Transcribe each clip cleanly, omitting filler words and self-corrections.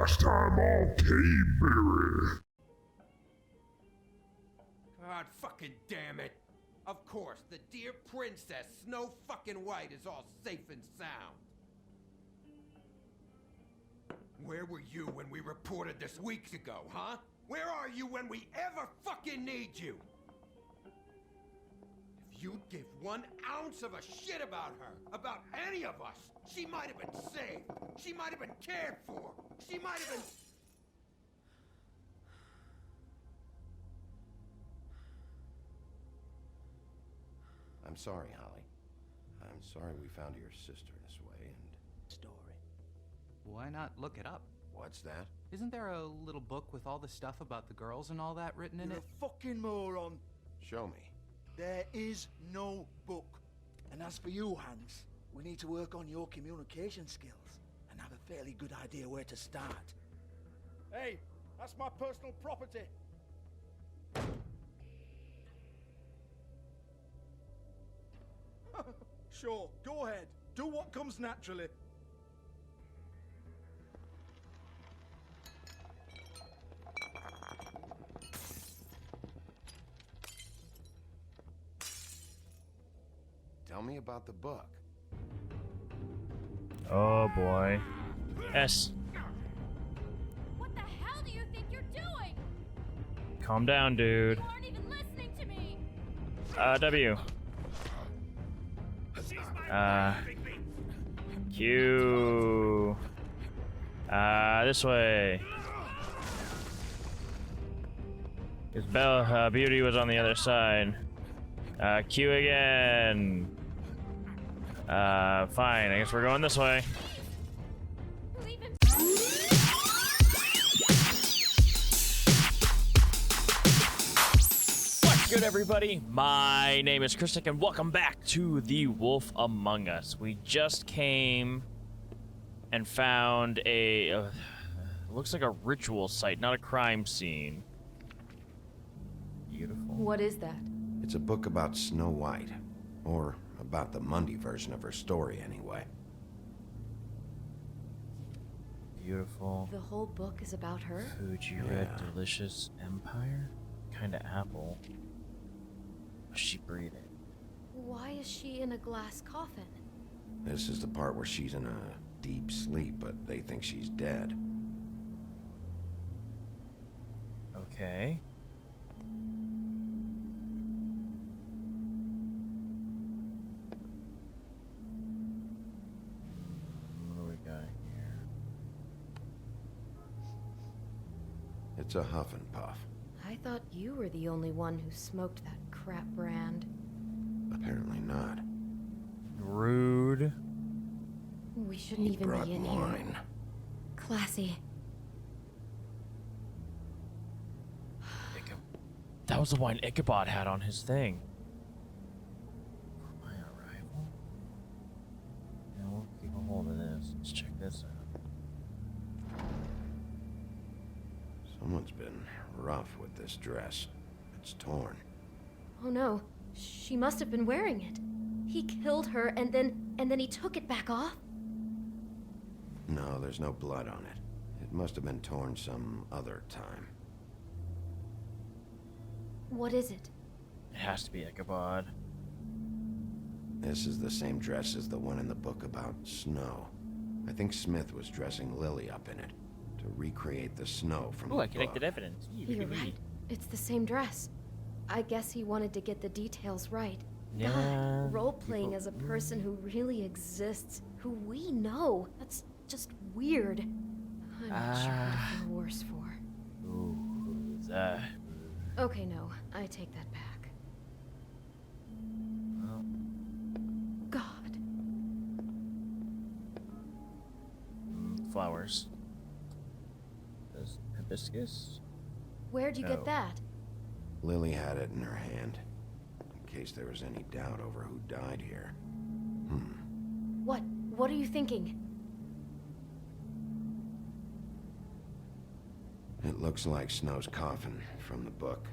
Last time on KBerry. God fucking damn it. Of course, the dear princess, Snow fucking White, is all safe and sound. Where were you when we reported this weeks ago, huh? Where are you when we ever fucking need you? If you'd give 1 ounce of a shit about her, about any of us, she might have been saved. She might have been cared for. She might have been... I'm sorry, Holly. I'm sorry we found your sister this way and... Story. Why not look it up? What's that? Isn't there a little book with all the stuff about the girls and all that written in You're it? a fucking moron. Show me. There is no book. And as for you, Hans, we need to work on your communication skills and have a fairly good idea where to start. Hey, that's my personal property. Sure, go ahead. Do what comes naturally. Tell me about the book. Oh boy. S. What the hell do you think you're doing? Calm down, dude. You aren't even listening to me. W. Q. This way. Because Beauty was on the other side. Q again. Fine. I guess we're going this way. Leave him. What's good, everybody? My name is Christic, and welcome back to The Wolf Among Us. We just came and found a... looks like a ritual site, not a crime scene. Beautiful. What is that? It's a book about Snow White. Or about the Mundy version of her story, anyway. Beautiful. The whole book is about her? Fuji Red Yeah. Delicious Empire? Kinda apple. What's she breathing? Why is she in a glass coffin? This is the part where she's in a deep sleep, but they think she's dead. Okay. What do we got here? It's a huff and puff. I thought you were the only one who smoked that crap brand. Apparently not. Rude. We shouldn't He even brought be in wine. here. Classy. That was the wine Ichabod had on his thing. My arrival? Yeah, we'll keep a hold of this. Let's check this out. Someone's been rough with this dress. It's torn. Oh no, she must have been wearing it. He killed her and then he took it back off? No, there's no blood on it. It must have been torn some other time. What is it? It has to be Ichabod. This is the same dress as the one in the book about Snow. I think Smith was dressing Lily up in it to recreate the snow from Oh, the I connected book. evidence. You're right. It's the same dress. I guess he wanted to get the details right. Yeah. God, role-playing as a person who really exists, who we know. That's just weird. I'm not sure what I feel worse for. Ooh, who's that? Okay, no, I take that back. Well, God. flowers. Does hibiscus? Where'd you No. get that? Lily had it in her hand, in case there was any doubt over who died here. What are you thinking? It looks like Snow's coffin from the book.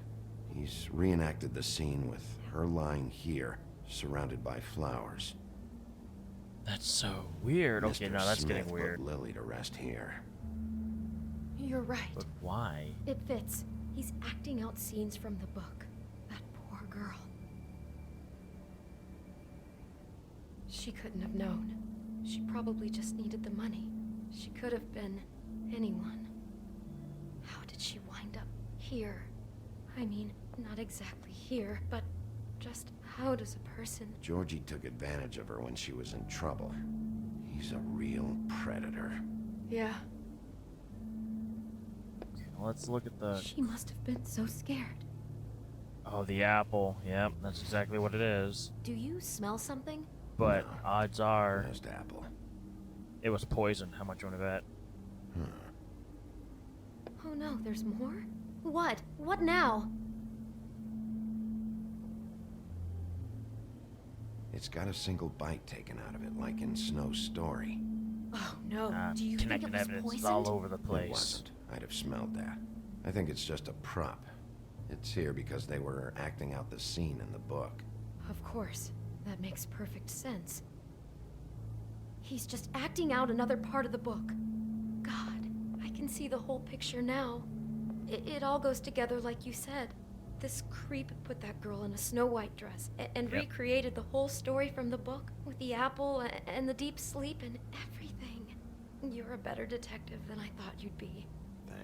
He's reenacted the scene with her lying here, surrounded by flowers. That's so weird. Okay, Mr. now that's Smith getting weird. put Lily to rest here. You're right. But why? It fits. He's acting out scenes from the book. That poor girl. She couldn't have known. She probably just needed the money. She could have been anyone. How did she wind up here? I mean, not exactly here, but just how does a person... Georgie took advantage of her when she was in trouble. He's a real predator. Yeah. Okay, let's look at the... She must have been so scared. Oh, the apple. Yep, that's exactly what it is. Do you smell something? But No. odds are Just apple. it was poison. How much you want to bet? Oh no, there's more? What? What now? It's got a single bite taken out of it, like in Snow's story. Oh no, do you think Connected it was evidence is poisoned? all over the It place. wasn't. I'd have smelled that. I think it's just a prop. It's here because they were acting out the scene in the book. Of course. That makes perfect sense. He's just acting out another part of the book. God, I can see the whole picture now. It all goes together like you said. This creep put that girl in a Snow White dress and Yep. recreated the whole story from the book with the apple and the deep sleep and everything. You're a better detective than I thought you'd be.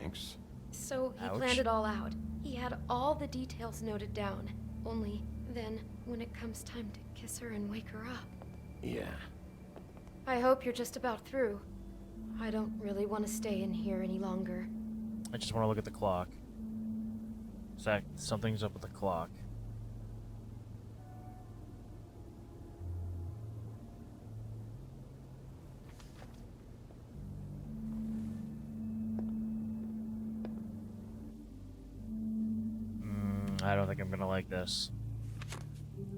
Thanks. So he Ouch. planned it all out. He had all the details noted down. Only then, when it comes time to kiss her and wake her up. Yeah. I hope you're just about through. I don't really want to stay in here any longer. I just want to look at the clock. Zach, something's up with the clock. I don't think I'm gonna like this.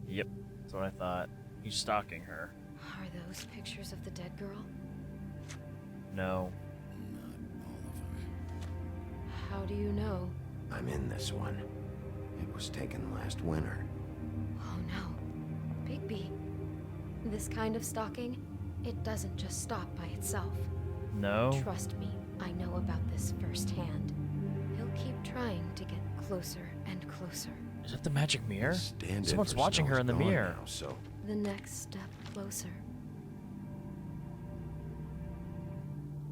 Yep, that's what I thought. He's stalking her. Are those pictures of the dead girl? No. How do you know? I'm in this one. It was taken last winter. Oh no. Bigby. This kind of stalking, it doesn't just stop by itself. No? Trust me, I know about this firsthand. He'll keep trying to get closer and closer. Is that the magic mirror? Stand Someone's watching her in the mirror. Now, so The next step closer.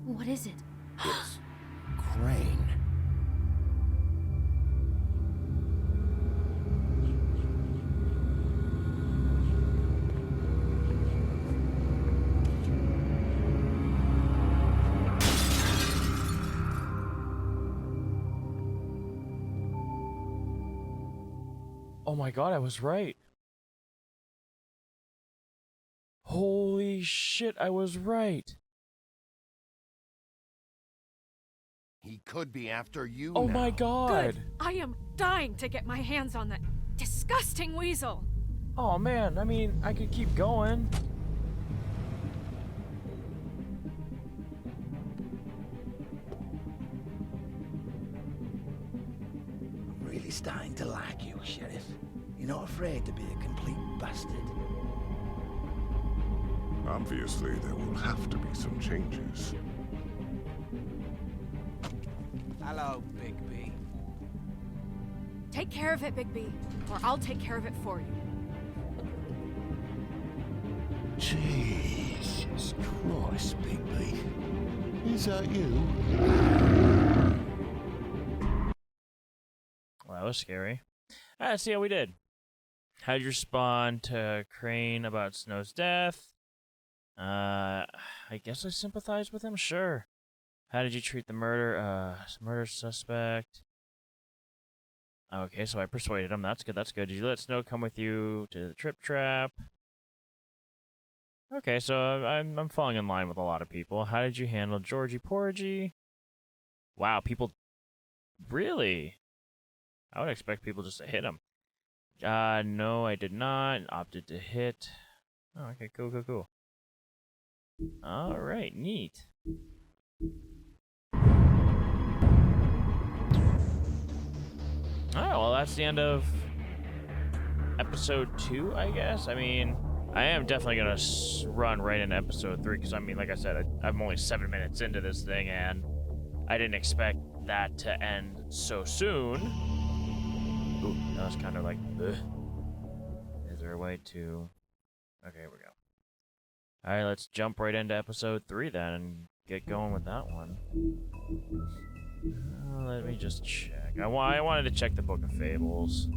What is it? it's Crane. Oh my god, I was right. Holy shit, I was right. He could be after you Oh now. my god. Good. I am dying to get my hands on that disgusting weasel. Oh man, I mean, I could keep going. I'm really starting to like you, Sheriff. You're not afraid to be a complete bastard. Obviously, there will have to be some changes. Hello, Bigby. Take care of it, Bigby, or I'll take care of it for you. Jesus Christ, Bigby. Is that you? Well, that was scary. Alright, let's see how we did. How'd you respond to Crane about Snow's death? I guess I sympathize with him? Sure. How did you treat the murder suspect? Okay, so I persuaded him. That's good, that's good. Did you let Snow come with you to the trip trap? Okay, so I'm falling in line with a lot of people. How did you handle Georgie Porgy? Wow, people... Really? I would expect people just to hit him. No, I did not. Opted to hit. Oh, okay, cool. Alright, neat. Alright, well, that's the end of episode 2, I guess. I mean, I am definitely going to run right into episode 3, because, I mean, like I said, I'm only 7 minutes into this thing, and I didn't expect that to end so soon. Ooh, that was kind of like, ugh. Is there a way to... Okay, here we go. Alright, let's jump right into episode 3 then and get going with that one. Let me just check. I wanted to check the Book of Fables.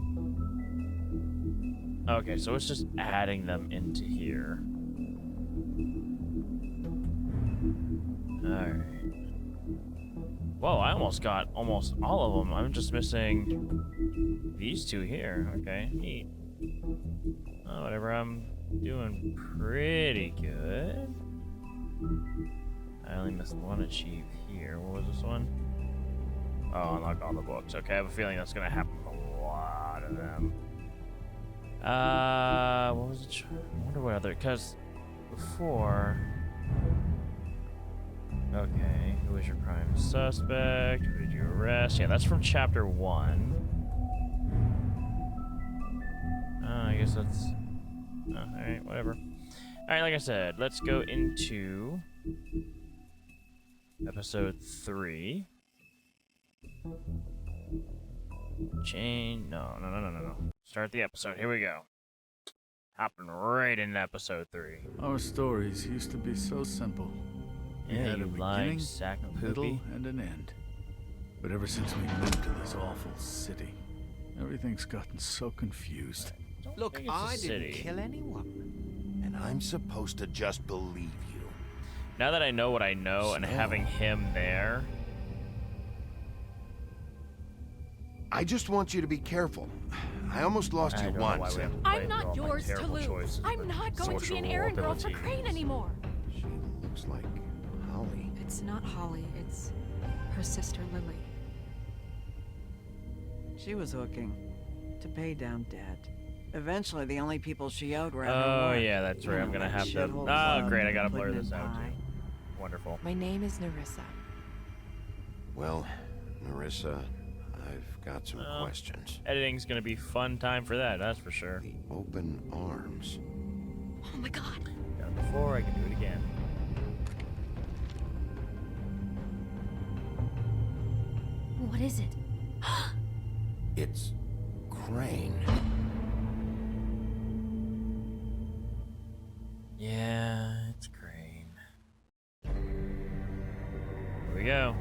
Okay, so it's just adding them into here. Alright. Whoa, I almost got almost all of them. I'm just missing these two here. Okay, neat. Oh, whatever, I'm doing pretty good. I only missed one achieve here. What was this one? Oh, unlock all the books. Okay, I have a feeling that's gonna happen with a lot of them. What was it? I wonder what other, because before... Okay, who was your prime suspect? Who did you arrest? Yeah, that's from chapter 1. I guess that's... alright, whatever. Alright, like I said, let's go into episode 3. No. Start the episode. Here we go. Hopping right into episode 3. Our stories used to be so simple. We Yeah, had a you lying beginning, sack of a middle, poopy. and an end. But ever since we moved to this awful city, everything's gotten so confused. Look, I didn't kill anyone. And I'm supposed to just believe you. Now that I know what I know and Snow. having him there... I just want you to be careful. I almost lost I you don't know why once. we have to play I'm through not all my yours to terrible lose. choices I'm with not going to be an social errand girl for abilities. Crane anymore. She looks like Holly. It's not Holly, it's her sister Lily. She was looking to pay down debt. Eventually, the only people she owed were at her Oh, work. yeah, that's You right. know, I'm gonna that have to... shithole Oh, club, great. I gotta blur pudding this and out, pie. too. Wonderful. My name is Nerissa. Well, Nerissa, I've got some questions. Editing's gonna be fun time for that, that's for sure. The open arms. Oh my god. Done it before, I can do it again. What is it? It's Crane. Yeah, it's Crane. Here we go.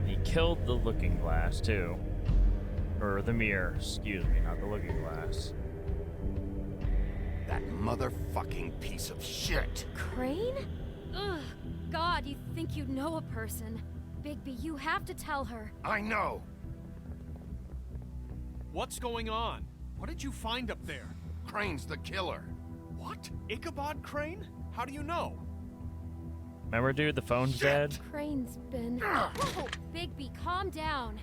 He killed the looking glass, too. Or the mirror, excuse me, not the looking glass. That motherfucking piece of shit. Crane? Ugh. God, you think you know a person. Bigby, you have to tell her. I know. What's going on? What did you find up there? Crane's the killer. What? Ichabod Crane? How do you know? Remember, dude, the phone's dead? Crane's been... Whoa! Bigby, calm down.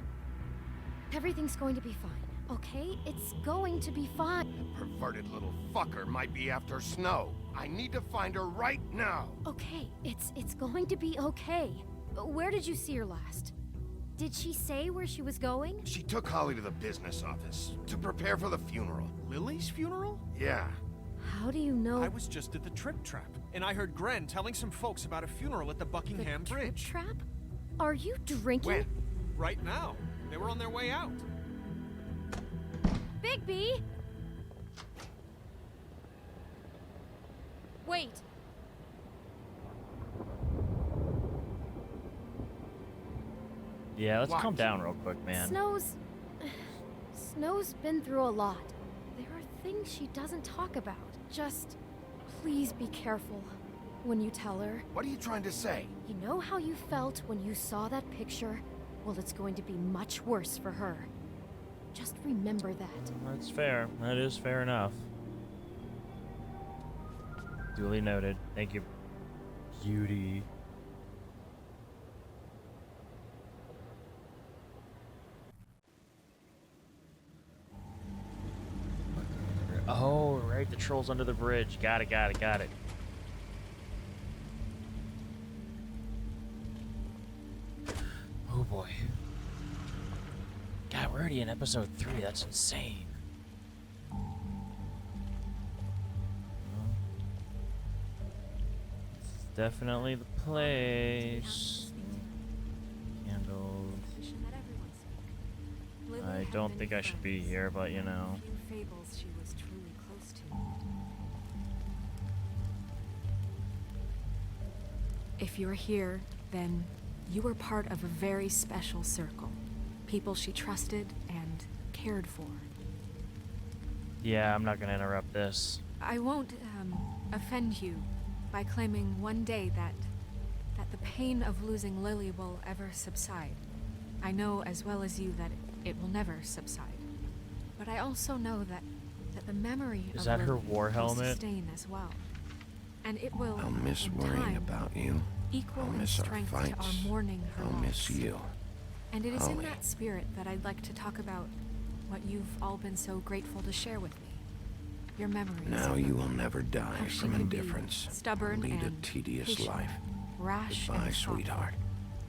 Everything's going to be fine, okay? It's going to be fine. Perverted little fucker might be after Snow. I need to find her right now. Okay, it's going to be okay. Where did you see her last? Did she say where she was going? She took Holly to the business office to prepare for the funeral. Lily's funeral? Yeah. How do you know? I was just at the Trip Trap, and I heard Gren telling some folks about a funeral at the Buckingham the Bridge. Trap? Are you drinking? When? Right now. They were on their way out. Bigby! Wait. Yeah, let's What? calm down real quick, man. Snow's been through a lot. There are things she doesn't talk about. Just please be careful when you tell her. What are you trying to say? You know how you felt when you saw that picture? Well, it's going to be much worse for her. Just remember that. That's fair. That is fair enough. Duly noted. Thank you, beauty. Oh, right, the troll's under the bridge. Got it. Oh boy. God, we're already in episode 3. That's insane. definitely the place. Candles. I don't think I should be here, but you know. In Fables, she was truly close to. If you're here, then you were part of a very special circle. People she trusted and cared for. Yeah, I'm not gonna interrupt this. I won't offend you by claiming one day that the pain of losing Lily will ever subside. I know as well as you that it will never subside. But I also know that the memory Is of that Lily her war will helmet? sustain as well. And it will, I'll miss in worrying time, about you. equal I'll in miss our strength to fights. our mourning her I'll miss loss. you. And it is in Holly. that spirit that I'd like to talk about what you've all been so grateful to share with me. Your memories. Now of you Lily. will never die How she from could be indifference. stubborn Lead a and tedious patient, life. rash Goodbye, and thoughtful. sweetheart.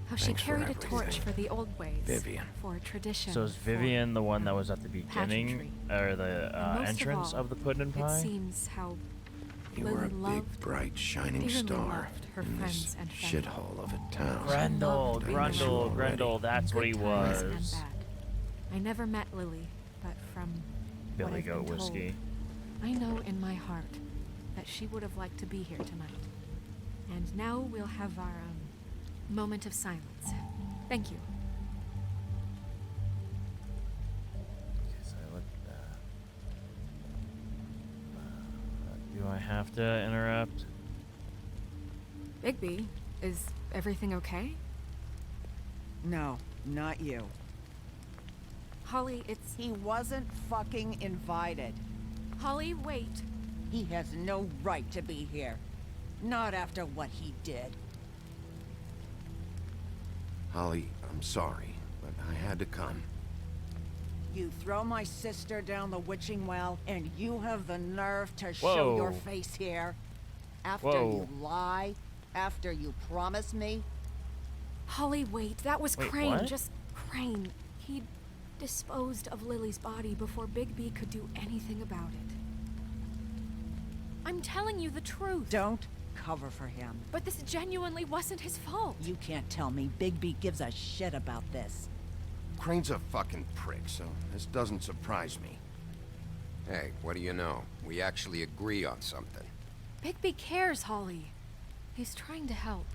How she Thanks for carried a torch everything. for the old ways. Vivian. For tradition. So is Vivian the one that was at the beginning, or the And most entrance all, of the pudding It pie? seems how You Lily were a big, loved, bright, shining dearly star loved her in friends this and family. shithole of a town. Grendel, Loved being Grendel, already. Grendel, that's what he good times and was. bad. I never met Lily, but from what Billy I've Goat been told, Whiskey. I know in my heart that she would have liked to be here tonight. And now we'll have our moment of silence. Thank you. So what, do I have to interrupt? Bigby, is everything okay? No, not you. Holly, it's... He wasn't fucking invited. Holly, wait. He has no right to be here. Not after what he did. Holly, I'm sorry, but I had to come. You throw my sister down the witching well, and you have the nerve to show your Whoa. face here? After Whoa. you lie? After you promise me? Holly, wait. That was Wait, Crane. what? Just Crane. He disposed of Lily's body before Bigby could do anything about it. I'm telling you the truth. Don't cover for him. But this genuinely wasn't his fault. You can't tell me Bigby gives a shit about this. Crane's a fucking prick, so this doesn't surprise me. Hey, what do you know? We actually agree on something. Bigby cares, Holly. He's trying to help.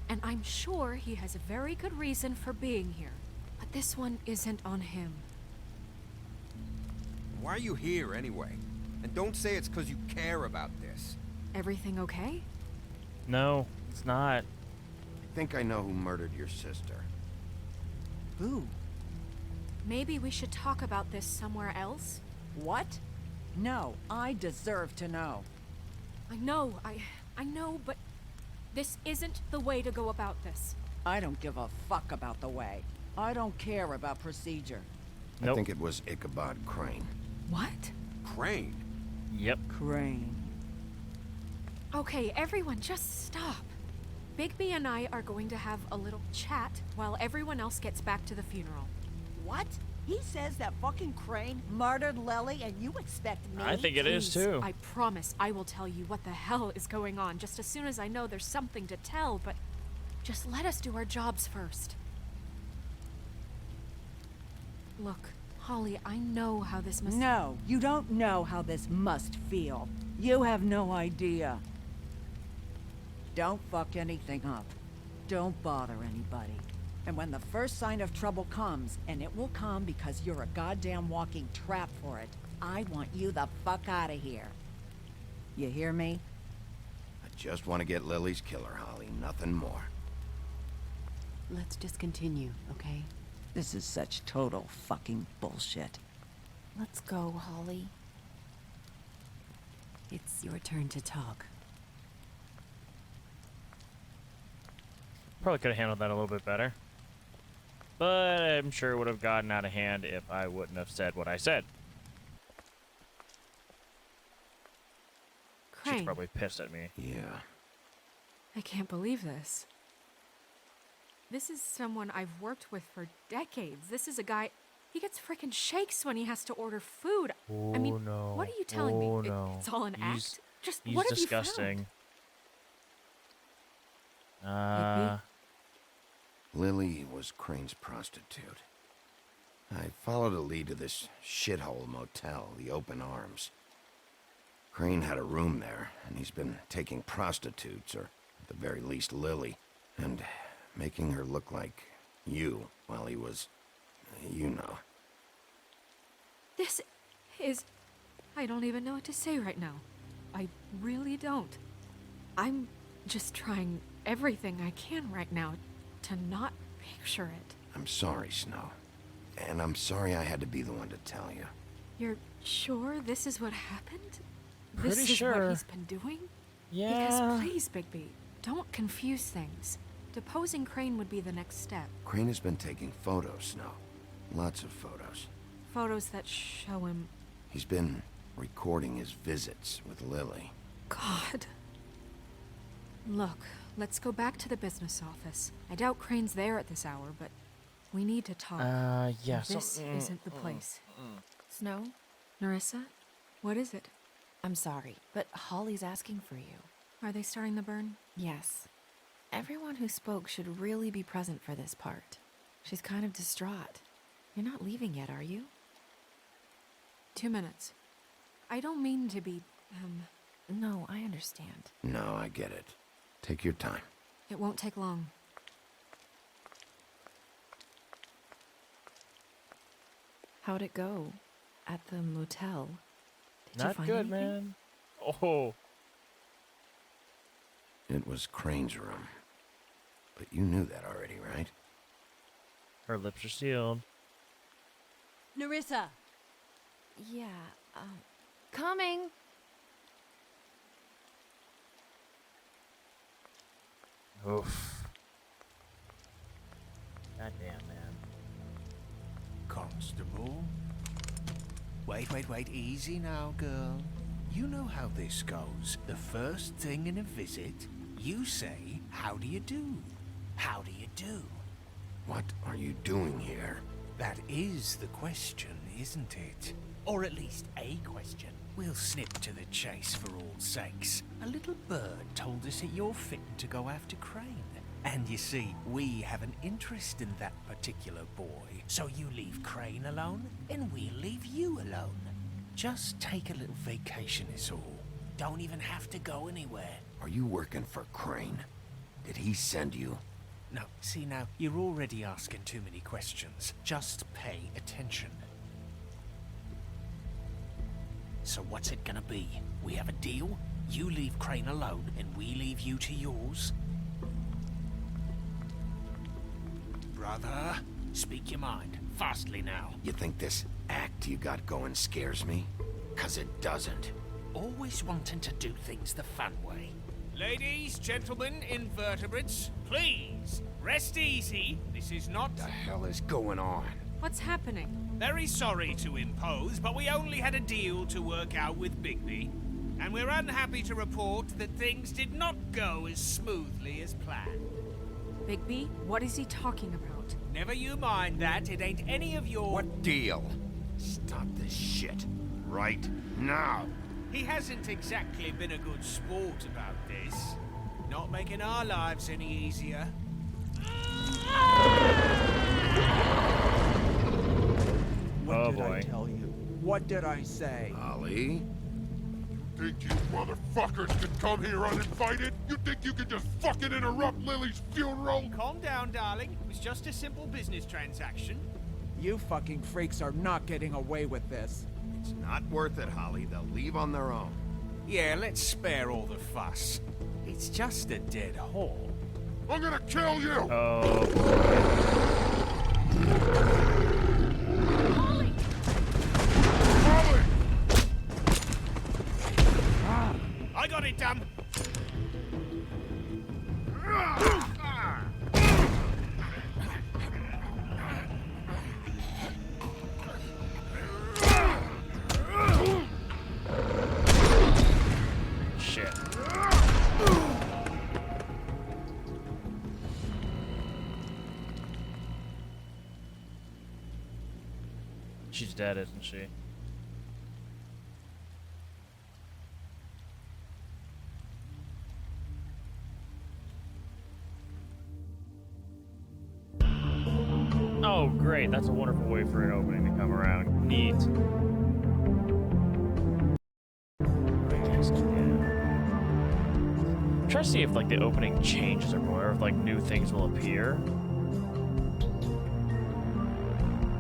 And I'm sure he has a very good reason for being here. But this one isn't on him. Why are you here anyway? And don't say it's because you care about this. Everything okay? No, it's not. I think I know who murdered your sister. Who? Maybe we should talk about this somewhere else? What? No, I deserve to know. I know, but this isn't the way to go about this. I don't give a fuck about the way. I don't care about procedure. Nope. I think it was Ichabod Crane. What? Crane? Yep. Crane. Okay, everyone, just stop. Bigby and I are going to have a little chat while everyone else gets back to the funeral. What? He says that fucking Crane murdered Lily and you expect me? I think it is Please, too. I promise I will tell you what the hell is going on just as soon as I know there's something to tell, but just let us do our jobs first. Look, Holly, I know how this must... No, you don't know how this must feel. You have no idea. Don't fuck anything up. Don't bother anybody. And when the first sign of trouble comes, and it will come because you're a goddamn walking trap for it, I want you the fuck out of here. You hear me? I just want to get Lily's killer, Holly, nothing more. Let's just continue, okay? This is such total fucking bullshit. Let's go, Holly. It's your turn to talk. Probably could have handled that a little bit better. But I'm sure it would have gotten out of hand if I wouldn't have said what I said. She's Crane, probably pissed at me. Yeah. I can't believe this. This is someone I've worked with for decades. This is a guy... He gets frickin' shakes when he has to order food. Oh, I mean, no. what are you telling me? Oh, no. It's all an He's- act? Just He's what have disgusting. Lily was Crane's prostitute. I followed a lead to this shithole motel, the Open Arms. Crane had a room there, and he's been taking prostitutes, or at the very least Lily, and making her look like you while he was, you know. This is... I don't even know what to say right now. I really don't. I'm just trying everything I can right now to not picture it. I'm sorry, Snow. And I'm sorry I had to be the one to tell you. You're sure this is what happened? Pretty this is sure. what he's been doing? Yeah. Because please, Bigby, don't confuse things. Deposing Crane would be the next step. Crane has been taking photos, Snow. Lots of photos. Photos that show him... He's been recording his visits with Lily. God. Look, let's go back to the business office. I doubt Crane's there at this hour, but we need to talk. Yeah. This isn't the place. Snow? Nerissa? What is it? I'm sorry, but Holly's asking for you. Are they starting the burn? Yes. Everyone who spoke should really be present for this part. She's kind of distraught. You're not leaving yet, are you? 2 minutes. I don't mean to be, No, I understand. No, I get it. Take your time. It won't take long. How'd it go? At the motel? Did you Not find good, anything? man. Oh. It was Crane's room. But you knew that already, right? Her lips are sealed. Nerissa! Yeah, Coming! Oof. Goddamn, man. Constable? Wait, easy now, girl. You know how this goes. The first thing in a visit, you say, how do you do? How do you do? What are you doing here? That is the question, isn't it? Or at least a question. We'll snip to the chase for all sakes. A little bird told us that you're fitting to go after Crane. And you see, we have an interest in that particular boy. So you leave Crane alone, and we'll leave you alone. Just take a little vacation is all. Don't even have to go anywhere. Are you working for Crane? Did he send you? No, see now, you're already asking too many questions. Just pay attention. So what's it gonna be? We have a deal? You leave Crane alone, and we leave you to yours? Brother, speak your mind. Fastly now. You think this act you got going scares me? 'Cause it doesn't. Always wanting to do things the fun way. Ladies, gentlemen, invertebrates, please, rest easy. This is not... What the hell is going on? What's happening? Very sorry to impose, but we only had a deal to work out with Bigby. And we're unhappy to report that things did not go as smoothly as planned. Bigby, what is he talking about? Never you mind that, it ain't any of your... What deal? Stop this shit. Right now. He hasn't exactly been a good sport about this. Not making our lives any easier. What did boy. I tell you? What did I say? Ollie? Think you motherfuckers could come here uninvited? You think you could just fucking interrupt Lily's funeral? Calm down, darling. It was just a simple business transaction. You fucking freaks are not getting away with this. It's not worth it, Holly. They'll leave on their own. Yeah, let's spare all the fuss. It's just a dead whore. I'm gonna kill you! Oh, boy. Holly! I got it, damn! Shit. She's dead, isn't she? great. That's a wonderful way for an opening to come around. Neat. Try to see if like the opening changes or more, if like new things will appear.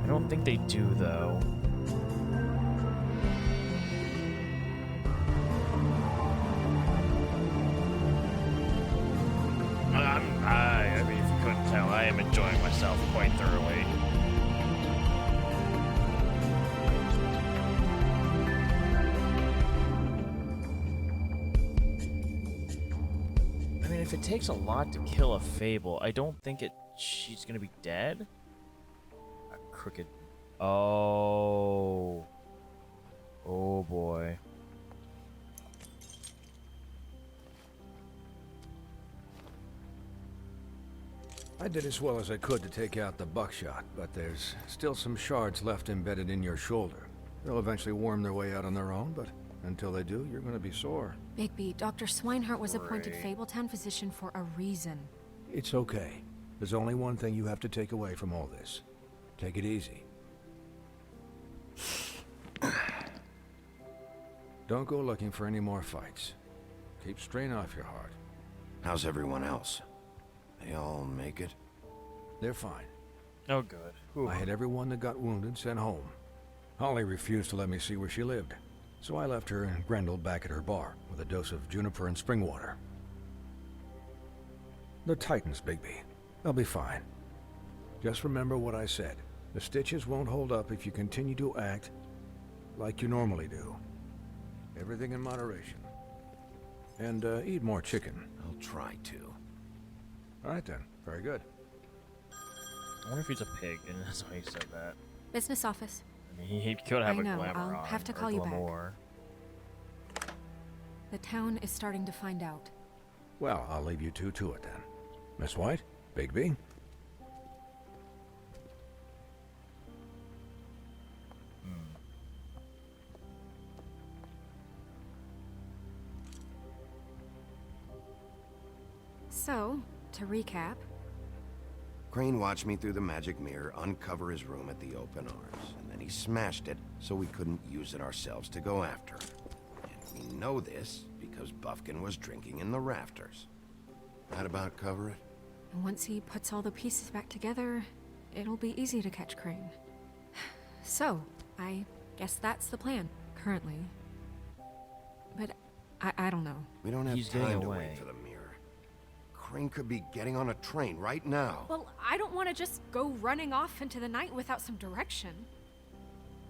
I don't think they do though. I mean, if you couldn't tell, I am enjoying myself quite thoroughly. I mean, if it takes a lot to kill a Fable, I don't think she's gonna be dead. A crooked. Oh. Oh boy. I did as well as I could to take out the buckshot, but there's still some shards left embedded in your shoulder. They'll eventually worm their way out on their own, but until they do, you're gonna be sore. Bigby, Dr. Swinehart was appointed Fabletown physician for a reason. It's okay. There's only one thing you have to take away from all this. Take it easy. Don't go looking for any more fights. Keep strain off your heart. How's everyone else? They all make it? They're fine. Oh, good. Ooh. I had everyone that got wounded sent home. Holly refused to let me see where she lived, so I left her and Grendel back at her bar with a dose of juniper and spring water. They're Titans, Bigby. They'll be fine. Just remember what I said. The stitches won't hold up if you continue to act like you normally do. Everything in moderation. And eat more chicken. I'll try to. All right then. Very good. I wonder if he's a pig, and that's why he said that. Business office. I mean, he could have I a know, glamour I'll on, have to or call you back. glamour. The town is starting to find out. Well, I'll leave you two to it then. Miss White, Bigby. So, to recap... Crane watched me through the magic mirror uncover his room at the open arms, and then he smashed it so we couldn't use it ourselves to go after him. And we know this because Buffkin was drinking in the rafters. That about cover it? And once he puts all the pieces back together, it'll be easy to catch Crane. So, I guess that's the plan, currently. But I don't know. We don't have He's time getting to away. wait for the mirror. Crane could be getting on a train right now. Well, I don't want to just go running off into the night without some direction.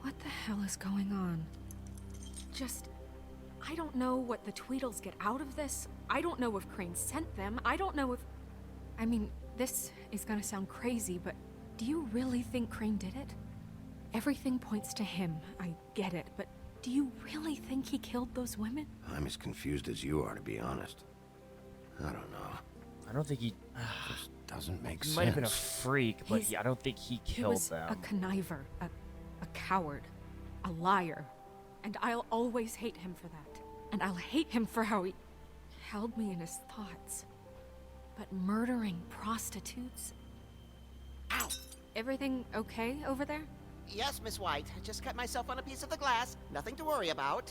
What the hell is going on? I don't know what the Tweedles get out of this. I don't know if Crane sent them. I don't know if... I mean, this is gonna sound crazy, but do you really think Crane did it? Everything points to him, I get it, but do you really think he killed those women? I'm as confused as you are, to be honest. I don't know. I don't think he... Just doesn't make he sense. might have been a freak, but He's- I don't think he He killed was them. a conniver, a coward, a liar. And I'll always hate him for that. And I'll hate him for how he held me in his thoughts. But murdering prostitutes? Ow! Everything okay over there? Yes, Miss White. I just cut myself on a piece of the glass. Nothing to worry about.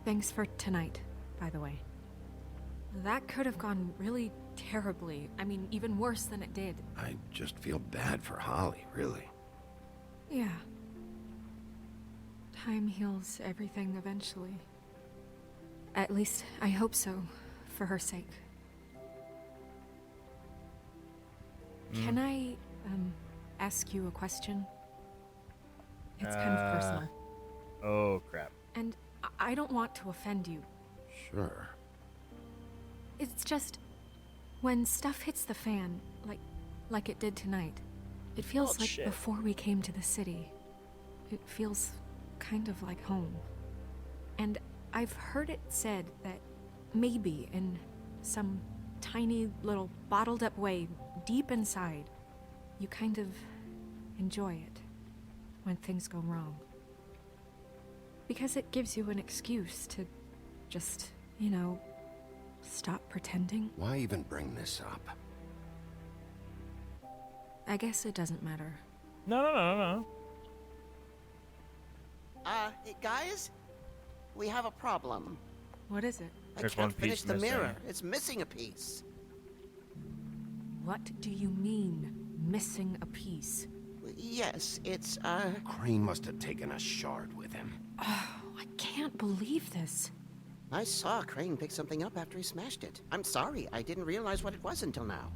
Thanks for tonight, by the way. That could have gone really terribly. I mean, even worse than it did. I just feel bad for Holly, really. Yeah. Time heals everything eventually. At least, I hope so, for her sake. Can I, ask you a question? It's kind of personal. Oh, crap. And I don't want to offend you. Sure. It's just, when stuff hits the fan, like it did tonight, it feels Oh, like shit. before we came to the city. It feels kind of like home. And I've heard it said that maybe in some tiny little bottled up way deep inside, you kind of enjoy it when things go wrong. Because it gives you an excuse to just, you know, stop pretending. Why even bring this up? I guess it doesn't matter. No. Guys? We have a problem. What is it? I There's one can't finish piece the missing. mirror. It's missing a piece. What do you mean, missing a piece? Yes, it's, Crane must have taken a shard with him. Oh, I can't believe this. I saw Crane pick something up after he smashed it. I'm sorry, I didn't realize what it was until now.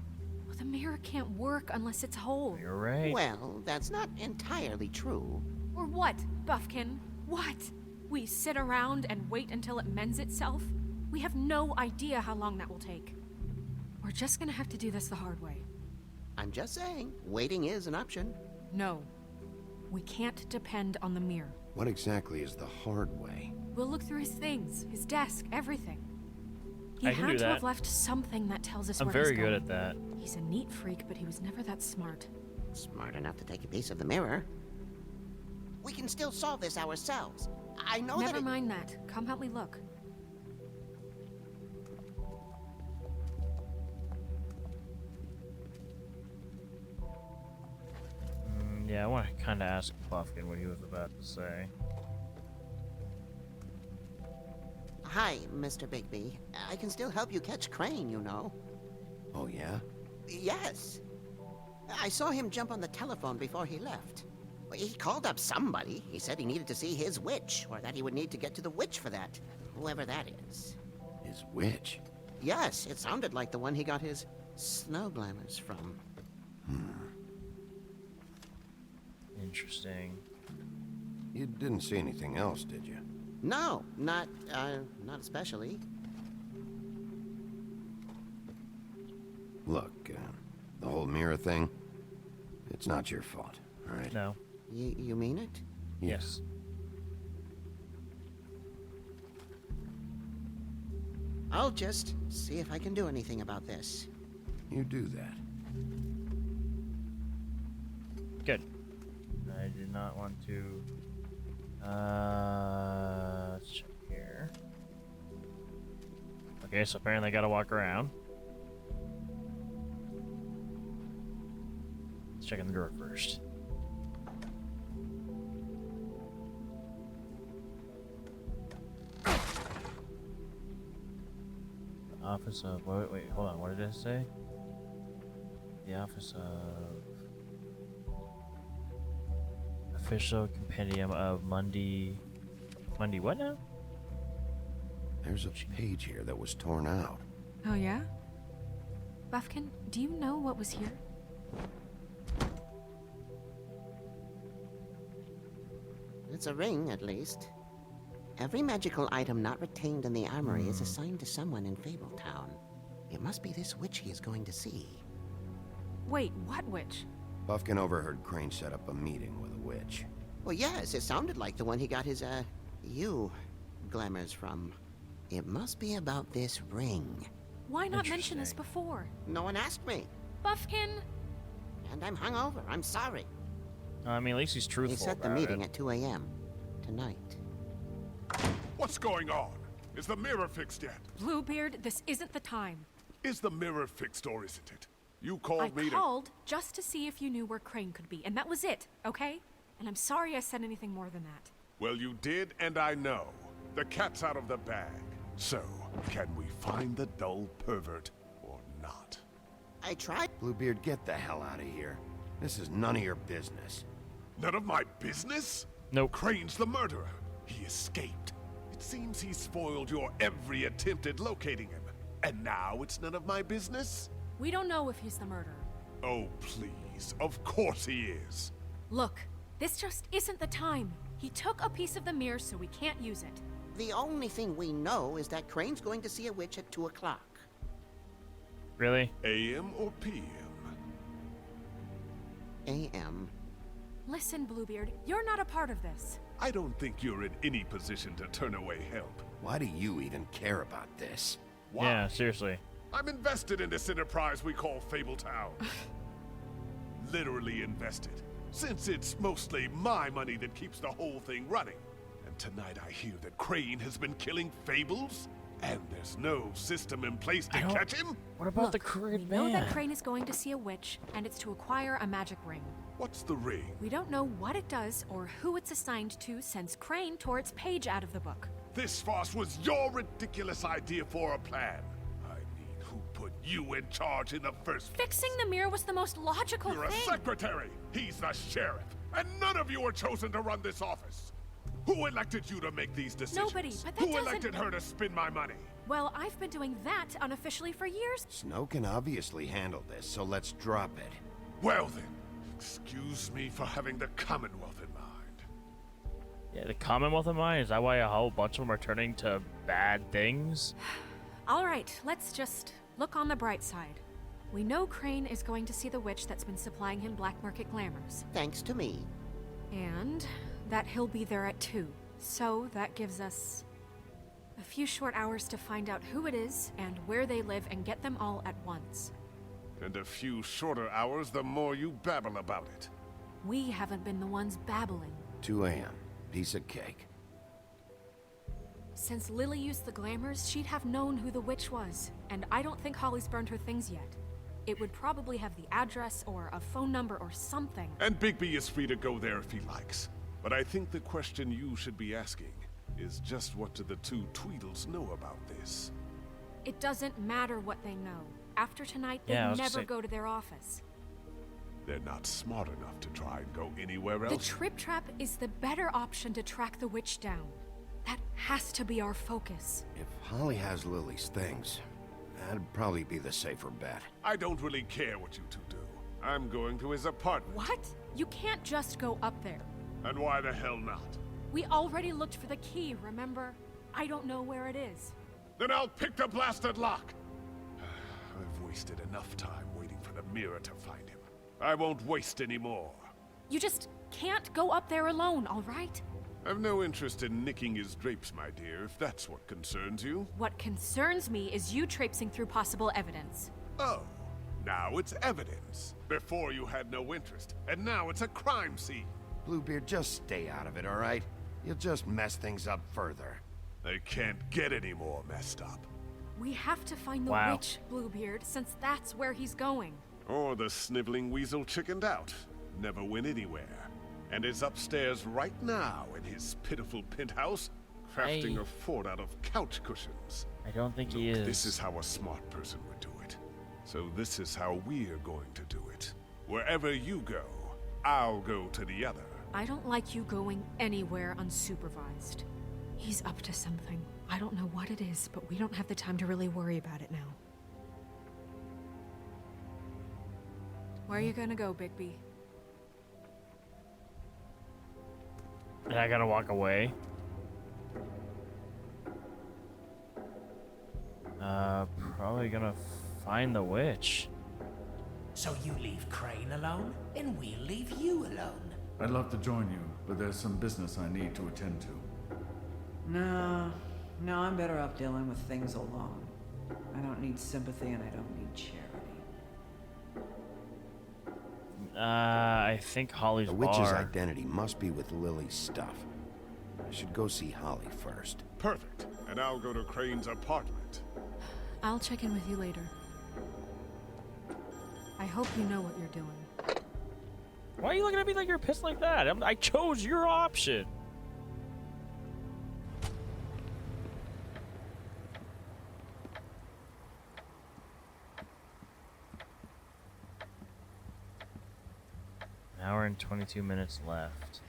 Well, the mirror can't work unless it's whole. You're right. Well, that's not entirely true. Or what, Buffkin? What? We sit around and wait until it mends itself? We have no idea how long that will take. We're just gonna have to do this the hard way. I'm just saying, waiting is an option. No. We can't depend on the mirror. What exactly is the hard way? We'll look through his things, his desk, everything. He I can had do to that. have left something that tells us I'm where very he's good going. at that. He's a neat freak, but he was never that smart. Smart enough to take a piece of the mirror. We can still solve this ourselves. I know Never that mind that. Come help me look. Yeah, I want to kind of ask Buffkin what he was about to say. Hi, Mr. Bigby. I can still help you catch Crane, you know. Oh, yeah? Yes. I saw him jump on the telephone before he left. He called up somebody. He said he needed to see his witch, or that he would need to get to the witch for that. Whoever that is. His witch? Yes, it sounded like the one he got his snow glamours from. Interesting. You didn't see anything else, did you? No, not especially. Look, the whole mirror thing, it's not your fault, all right? No. You mean it? Yes. I'll just see if I can do anything about this. You do that. Good. I did not want to. Let's check here. Okay, so apparently I gotta walk around. Let's check in the door first. The office of. Wait, hold on. What did it say? The office of. Official Compendium of Monday what now? There's a page here that was torn out. Oh, yeah? Buffkin, do you know what was here? It's a ring, at least. Every magical item not retained in the armory is assigned to someone in Fabletown. It must be this witch he is going to see. Wait, what witch? Buffkin overheard Crane set up a meeting with a witch. Well, yes, it sounded like the one he got his, glamours from. It must be about this ring. Why not mention this before? No one asked me. Buffkin! And I'm hungover. I'm sorry. I mean, at least he's truthful. He set the about meeting it. at 2 a.m. tonight. What's going on? Is the mirror fixed yet? Bluebeard, this isn't the time. Is the mirror fixed or isn't it? You called me I called just to see if you knew where Crane could be, and that was it, okay? And I'm sorry I said anything more than that. Well, you did, and I know. The cat's out of the bag. So, can we find the dull pervert or not? I tried. Bluebeard, get the hell out of here. This is none of your business. None of my business? Nope. Crane's the murderer. He escaped. It seems he spoiled your every attempt at locating him. And now it's none of my business? We don't know if he's the murderer. Oh, please. Of course he is. Look, this just isn't the time. He took a piece of the mirror, so we can't use it. The only thing we know is that Crane's going to see a witch at 2 o'clock. Really? AM or PM? AM. Listen, Bluebeard, you're not a part of this. I don't think you're in any position to turn away help. Why do you even care about this? Why? Yeah, seriously. I'm invested in this enterprise we call Fabletown. Literally invested. Since it's mostly my money that keeps the whole thing running. And tonight I hear that Crane has been killing Fables? And there's no system in place to catch him? What about Look, the crooked we know man? that Crane is going to see a witch, and it's to acquire a magic ring. What's the ring? We don't know what it does or who it's assigned to since Crane tore its page out of the book. This farce was your ridiculous idea for a plan. I mean, who put you in charge in the first place? Fixing the mirror was the most logical You're thing. a secretary. He's the sheriff. And none of you were chosen to run this office. Who elected you to make these decisions? Nobody, but that Who doesn't... elected her to spend my money? Well, I've been doing that unofficially for years. Snow can obviously handle this, so let's drop it. Well then, excuse me for having the Commonwealth in mind. Yeah, the Commonwealth in mind? Is that why a whole bunch of them are turning to bad things? All right, let's just look on the bright side. We know Crane is going to see the witch that's been supplying him black market glamours. Thanks to me. And that he'll be there at 2. So that gives us a few short hours to find out who it is and where they live and get them all at once. And a few shorter hours, the more you babble about it. We haven't been the ones babbling. 2 a.m. Piece of cake. Since Lily used the glamours, she'd have known who the witch was. And I don't think Holly's burned her things yet. It would probably have the address or a phone number or something. And Bigby is free to go there if he likes. But I think the question you should be asking is just what do the 2 Tweedles know about this? It doesn't matter what they know. After tonight, they never go to their office. They're not smart enough to try and go anywhere The else. Trip Trap is the better option to track the witch down. That has to be our focus. If Holly has Lily's things, that'd probably be the safer bet. I don't really care what you 2 do. I'm going to his apartment. What? You can't just go up there. And why the hell not? We already looked for the key, remember? I don't know where it is. Then I'll pick the blasted lock. I've wasted enough time waiting for the mirror to find him. I won't waste any more. You just can't go up there alone, all right? I've no interest in nicking his drapes, my dear, if that's what concerns you. What concerns me is you traipsing through possible evidence. Oh, now it's evidence. Before you had no interest, and now it's a crime scene. Bluebeard, just stay out of it, all right? You'll just mess things up further. They can't get any more messed up. We have to find the witch, Bluebeard, since that's where he's going. Or the sniveling weasel chickened out. Never went anywhere. And is upstairs right now in his pitiful penthouse, crafting a fort out of couch cushions. I don't think Look, he is. This is how a smart person would do it. So this is how we're going to do it. Wherever you go, I'll go to the other. I don't like you going anywhere unsupervised. He's up to something. I don't know what it is, but we don't have the time to really worry about it now. Where are you gonna go, Bigby? And I gotta walk away. Probably gonna find the witch. So you leave Crane alone, and we'll leave you alone. I'd love to join you, but there's some business I need to attend to. No, I'm better off dealing with things alone. I don't need sympathy and I don't need charity. I think Holly's The witch's bar. identity must be with Lily's stuff. I should go see Holly first. Perfect. And I'll go to Crane's apartment. I'll check in with you later. I hope you know what you're doing. Why are you looking at me like you're pissed like that? I chose your option. An hour and 22 minutes left.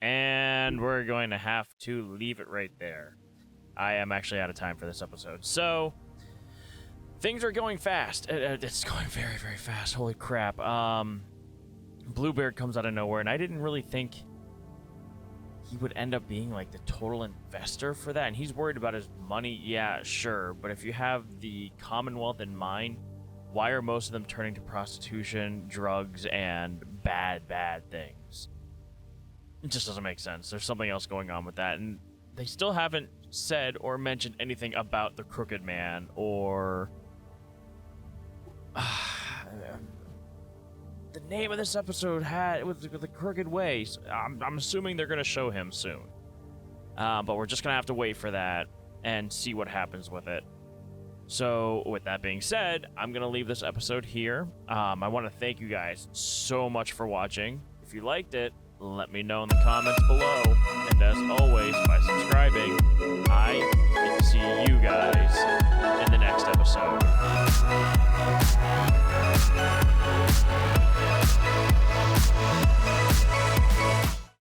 And we're going to have to leave it right there. I am actually out of time for this episode. So, things are going fast. It's going very, very fast. Holy crap. Bluebeard comes out of nowhere, and I didn't really think he would end up being like the total investor for that. And he's worried about his money. Yeah, sure. But if you have the Commonwealth in mind, why are most of them turning to prostitution, drugs, and bad things? It just doesn't make sense. There's something else going on with that. And they still haven't said or mentioned anything about the Crooked Man or the name of this episode was the Crooked Way. So I'm assuming they're going to show him soon. But we're just going to have to wait for that and see what happens with it. So with that being said, I'm going to leave this episode here. I want to thank you guys so much for watching. If you liked it, let me know in the comments below. And as always,